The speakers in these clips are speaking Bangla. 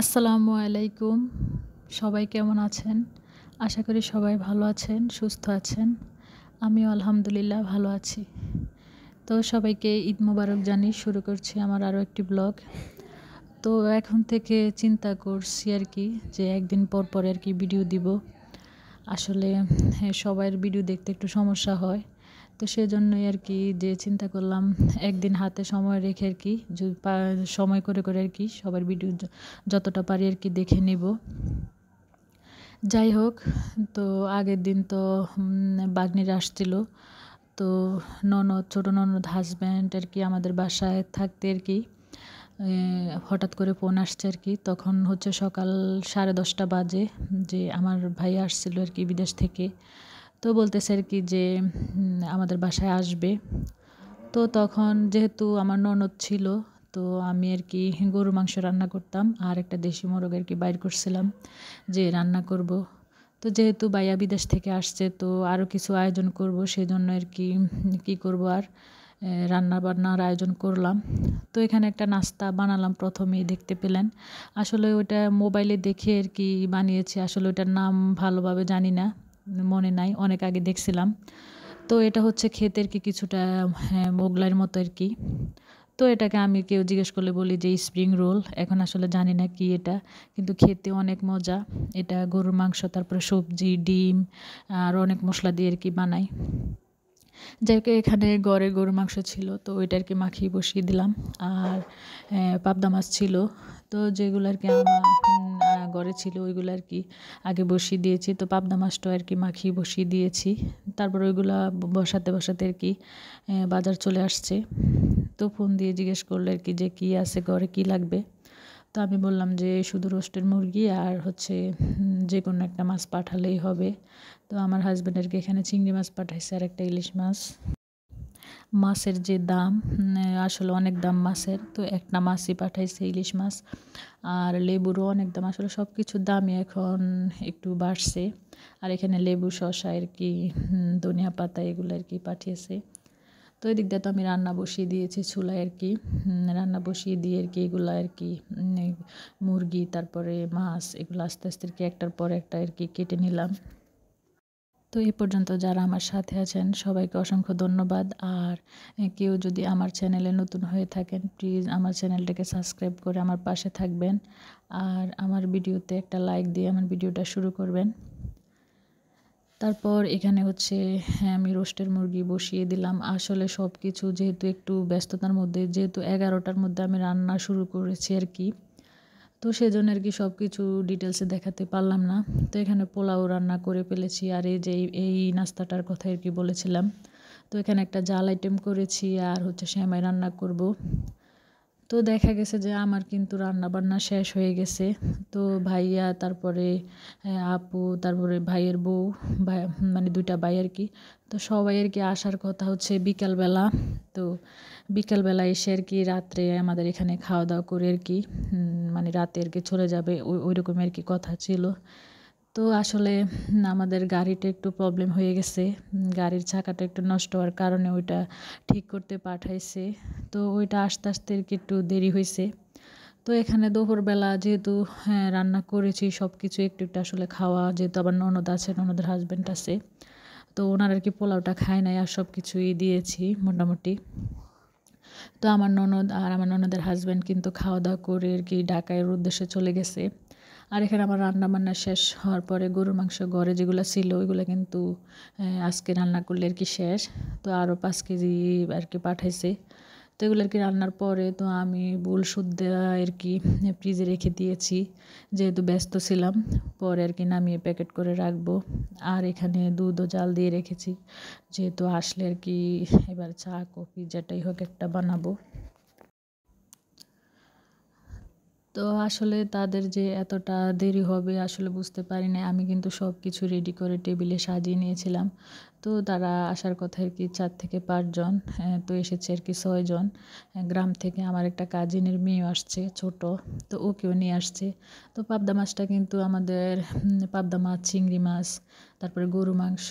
আসসালামু আলাইকুম। সবাই কেমন আছেন? আশা করি সবাই ভালো আছেন, সুস্থ আছেন। আমিও আলহামদুলিল্লাহ ভালো আছি। তো সবাইকে ঈদ মোবারক জানিয়ে শুরু করছি আমার আরও একটি ব্লগ। তো এখন থেকে চিন্তা করছি আরকি যে একদিন পর পর আরকি ভিডিও দিব। আসলে সবার ভিডিও দেখতে একটু সমস্যা হয়। তো সেজন্যই আরকি যে চিন্তা করলাম একদিন হাতে সময় রেখে আরকি সময় করে আরকি সবার ভিডিও যতটা পারি আরকি দেখে নিব। যাই হোক, তো আগের দিন তো বাগ্নিরা আসছিল। তো ছোট ননদ হাসব্যান্ড আরকি আমাদের বাসায় থাকতে আরকি হঠাৎ করে ফোন আসছে আরকি। তখন হচ্ছে সকাল 10:30 বাজে যে আমার ভাই আসছিল আরকি বিদেশ থেকে। তো বলতেছে আরকি যে আমাদের বাসায় আসবে। তো তখন যেহেতু আমার ননদ ছিল, তো আমি আরকি গরুর মাংস রান্না করতাম। আর একটা দেশি মোরগ আরকি বাইর করছিলাম যে রান্না করব। তো যেহেতু ভাইয়া বিদেশ থেকে আসছে, তো আরও কিছু আয়োজন করব। সেজন্য আরকি কি করব আর রান্না-বান্নার আয়োজন করলাম। তো এখানে একটা নাস্তা বানালাম, প্রথমেই দেখতে পেলেন। আসলে ওইটা মোবাইলে দেখে আরকি বানিয়েছি। আসলে ওইটার নাম ভালোভাবে জানি না, মনে নাই। অনেক আগে দেখছিলাম। তো এটা হচ্ছে খেতে আরকি কিছুটা মোগলাইয়ের মতো আরকি। তো এটাকে আমি কেউ জিজ্ঞেস করলে বলি যে স্প্রিং রোল। এখন আসলে জানি না কি এটা। কিন্তু খেতে অনেক মজা। এটা গরুর মাংস, তারপরে সবজি, ডিম আর অনেক মসলা দিয়ে আরকি বানাই। যাই হোক, এখানে ঘরে গরুর মাংস ছিল, তো ওইটা আরকি মাখিয়ে বসিয়ে দিলাম। আর পাবদা মাছ ছিল। তো যেগুলো আরকি আমার ঘরে ছিল ওইগুলো আরকি আগে বসিয়ে দিয়েছি। তো পাবদা মাছটাও আরকি মাখিয়ে বসিয়ে দিয়েছি। তারপর ওইগুলা বসাতে আরকি বাজার চলে আসছে। তো ফোন দিয়ে জিজ্ঞেস করলো আরকি যে কি আছে ঘরে, কি লাগবে? তো আমি বললাম যে শুধু রোস্টেড মুরগি আর হচ্ছে যেকোনো একটা মাছ পাঠালেই হবে। তো আমার হাসব্যান্ড আরকি এখানে চিংড়ি মাছ পাঠাইছে আর একটা ইলিশ মাছ। মাছের যে দাম, আসলে অনেক দাম মাছের। তো একটা মাছই পাঠাইছে, ইলিশ মাছ। আর লেবুরও অনেক দাম। আসলে সবকিছুর দামই এখন একটু বাড়ছে। আর এখানে লেবু, শসা আরকি ধনিয়া পাতা এগুলো আরকি পাঠিয়েছে। তো এদিক দিয়ে তো আমি রান্না বসিয়ে দিয়েছি চুলায় আরকি। রান্না বসিয়ে দিয়ে আরকি এগুলা আরকি মুরগি, তারপরে মাছ এগুলো আস্তে আরকি একটার পর একটা আরকি কেটে নিলাম। তো এই পর্যন্ত যারা আমার সাথে আছেন সবাইকে অসংখ্য ধন্যবাদ। আর কেউ যদি আমার চ্যানেলে নতুন হয়ে থাকেন, প্লিজ আমার চ্যানেলটাকে সাবস্ক্রাইব করে আমার পাশে থাকবেন। আর আমার ভিডিওতে একটা লাইক দিয়ে আমার ভিডিওটা শুরু করবেন। তারপর এখানে হচ্ছে আমি রোস্টের মুরগি বসিয়ে দিলাম। আসলে সব কিছু যেহেতু একটু ব্যস্ততার মধ্যে, যেহেতু 11টার মধ্যে আমি রান্না শুরু করেছি আরকি। তো সেজন্য আরকি সবকিছু ডিটেইলসে দেখাতে পারলাম না। তো এখানে পোলাও রান্না করে ফেলেছি। আর এই যে এই নাস্তাটার কথাই আরকি বলেছিলাম। তো এখানে একটা জাল আইটেম করেছি আর হচ্ছে সেমাই রান্না করব। তো দেখা গেছে যে আমার কিন্তু রান্নাবান্না শেষ হয়ে গেছে। তো ভাইয়া, তারপরে আপু, তারপরে ভাইয়ের বউ, ভাই মানে ২ টা ভাই আরকি। তো সবাই আরকি আসার কথা হচ্ছে বিকালবেলা। তো বিকালবেলা এসে আরকি রাত্রে আমাদের এখানে খাওয়া-দাওয়া করে আরকি মানে রাতে আরকি চলে যাবে। ওইরকমই আরকি কথা ছিল। তো আসলে আমাদের গাড়িটা একটু প্রবলেম হয়ে গেছে। গাড়ির চাকাটা একটু নষ্ট হওয়ার কারণে ওইটা ঠিক করতে পাঠাইছে। তো ওইটা আসতে আরকি একটু দেরি হইছে। তো এখানে দুপুরবেলা যেহেতু রান্না করেছি সবকিছু একটু আসলে খাওয়া, যেহেতু আবার ননদ আছে, ননদের হাসব্যান্ড আছে। তো ওনারা আরকি পোলাওটা খায় নাই আর সবকিছুই দিয়েছি মোটামুটি। তো আমার ননদ আর আমার ননদের হাসব্যান্ড কিন্তু খাওয়া-দাওয়া করে আরকি ঢাকার উদ্দেশ্যে চলে গেছে। আর এখানে আমার রান্না-বান্না শেষ হওয়ার পরে গরুর মাংস ঘরে যেগুলা ছিল ওইগুলা কিন্তু আজকে রান্না করলে আরকি শেষ। তো আরও ৫ কেজি আরকি পাঠাইছে। তো এগুলো আরকি রান্নার পরে তো আমি বুল সুদ্দা আরকি ফ্রিজে রেখে দিয়েছি। যেহেতু ব্যস্ত ছিলাম, পরে আরকি নামিয়ে প্যাকেট করে রাখবো। আর এখানে দুধও জাল দিয়ে রেখেছি। যেহেতু আসলে আরকি এবার চা, কফি যেটাই হোক একটা বানাবো। তো আসলে তাদের যে এতটা দেরি হবে আসলে বুঝতে পারি নাই। আমি কিন্তু সবকিছু রেডি করে টেবিলে সাজিয়ে নিয়েছিলাম। তো তারা আসার কথা আরকি ৪ থেকে ৫ জন। তো এসেছে আরকি ৬ জন। গ্রাম থেকে আমার একটা কাজিনের মেয়েও আসছে ছোট। তো ওকেও নিয়ে আসছে। তো পাবদা মাছটা কিন্তু আমাদের পাবদা মাছ, চিংড়ি মাছ, তারপরে গরু মাংস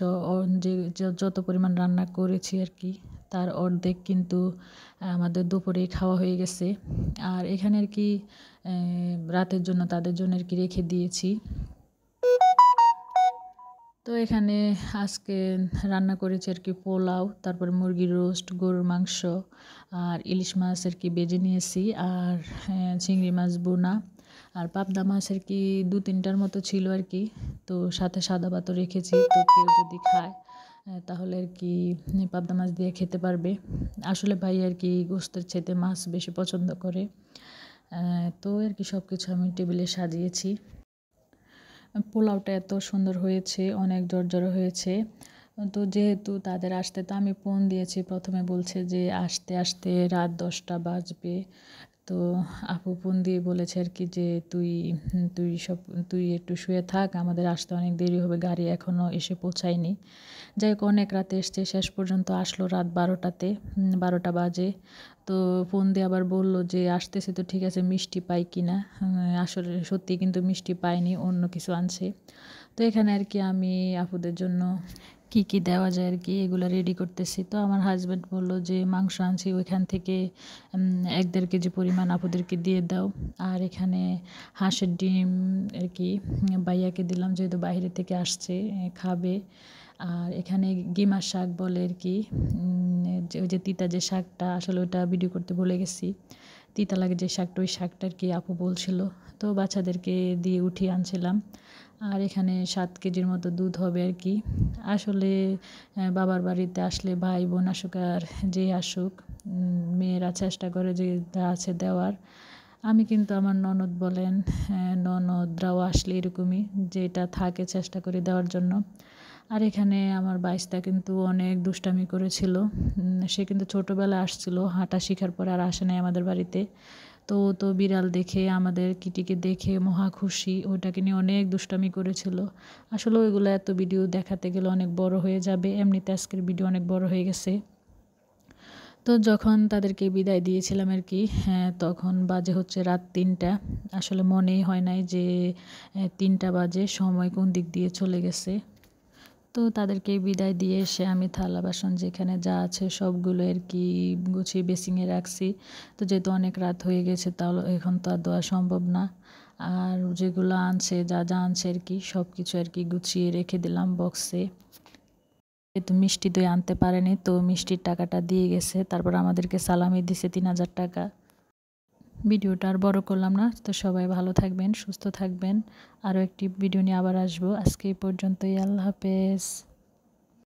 যত পরিমাণ রান্না করেছি আরকি তার অর্ধেক কিন্তু আমাদের দুপুরেই খাওয়া হয়ে গেছে। আর এখানে আরকি রাতের জন্য তাদের জন্য আর কি রেখে দিয়েছি। তো এখানে আজকে রান্না করেছি আর কি পোলাও, তারপরে মুরগির রোস্ট, গরুর মাংস আর ইলিশ মাছ আর কি ভেজে নিয়েছি, আর চিংড়ি মাছ বোনা আর পাবদা মাছ আর কি 2-3টার মতো ছিল আর কি। তো সাথে সাদা ভাতও রেখেছি, তো কেউ যদি খায় তাহলে আর কি পাবদা মাছ দিয়ে খেতে পারবে। আসলে ভাই আর কি গোস্তের চাইতে মাছ বেশি পছন্দ করে। তো আর কি সব কিছু আমি টেবিলে সাজিয়েছি। পোলাওটা এত সুন্দর হয়েছে, অনেক জর্জরা হয়েছে। তো যেহেতু তাদের আসতে তো আমি ফোন দিয়েছি, প্রথমে বলছে যে আসতে আসতে রাত 10টা বাজবে। তো আপু ফোন দিয়ে বলেছে আর কি যে তুই একটু শুয়ে থাক, আমাদের আসতে অনেক দেরি হবে, গাড়ি এখনও এসে পৌঁছায়নি। যাই হোক অনেক রাতে এসছে, শেষ পর্যন্ত আসলো রাত 12টাতে, 12টা বাজে। তো ফোন দিয়ে আবার বলল যে আসতেছে তো ঠিক আছে, মিষ্টি পাই কি না। আসলে সত্যি কিন্তু মিষ্টি পাইনি, অন্য কিছু আনছে। তো এখানে আর কি আমি আপুদের জন্য কি দেওয়া যায় আর কি এগুলো রেডি করতেছি। তো আমার হাজব্যান্ড বলল যে মাংস আনছি ওইখান থেকে 1-1.5 কেজি পরিমাণ আপুদেরকে দিয়ে দাও। আর এখানে হাঁসের ডিম আর কি ভাইয়াকে দিলাম, যেহেতু বাইরে থেকে আসছে খাবে। আর এখানে গিমা শাক বলে আর কি, ওই যে তিতা যে শাকটা, আসলে ওটা ভিডিও করতে ভুলে গেছি। তিতা লাগে যে শাকটা, ওই শাকটা আর কি আপু বলছিল। তো বাচ্চাদেরকে দিয়ে উঠিয়ে আনছিলাম। আর এখানে 7 কেজির মতো দুধ হবে আর কি। আসলে বাবার বাড়িতে আসলে ভাই বোন আসুক আর যে আসুক, মেয়েরা চেষ্টা করে যে যা আছে দেওয়ার। আমি কিন্তু আমার ননদ বলেন, ননদরাও আসলে এরকমই, যেটা থাকে চেষ্টা করি দেওয়ার জন্য। আর এখানে আমার বাইস্তা কিন্তু অনেক দুষ্টামি করেছিল। সে কিন্তু ছোটোবেলায় আসছিল, হাঁটা শেখার পরে আর আসে নাই আমাদের বাড়িতে। তো বিড়াল দেখে, আমাদের কিটিকে দেখে মহা খুশি, ওইটাকে নিয়ে অনেক দুষ্টামি করেছিল। আসলে ওইগুলো এত ভিডিও দেখাতে গেলে অনেক বড় হয়ে যাবে, এমনিতে আজকের ভিডিও অনেক বড় হয়ে গেছে। তো যখন তাদেরকে বিদায় দিয়েছিলাম আর কি, তখন বাজে হচ্ছে রাত 3টা। আসলে মনেই হয় নাই যে 3টা বাজে, সময় কোন দিক দিয়ে চলে গেছে। তো তাদেরকে বিদায় দিয়ে এসে আমি থালা বাসন যেখানে যা আছে সবগুলো আর কি গুছিয়ে বেসিংয়ে রাখছি। তো যেহেতু অনেক রাত হয়ে গেছে, তাহলে এখন তো আর দেওয়া সম্ভব না। আর যেগুলো আনছে, যা যা আনছে আর কি সব কিছু আর কি গুছিয়ে রেখে দিলাম বক্সে। যেহেতু মিষ্টি দই আনতে পারেনি, তো মিষ্টির টাকাটা দিয়ে গেছে, তারপর আমাদেরকে সালামি দিছে 3000 টাকা। ভিডিওটা আর বড় করলাম না। তো সবাই ভালো থাকবেন, সুস্থ থাকবেন। আরও একটি ভিডিও নিয়ে আবার আসবো। আজকে এই পর্যন্তই। আল্লাহ হাফেজ।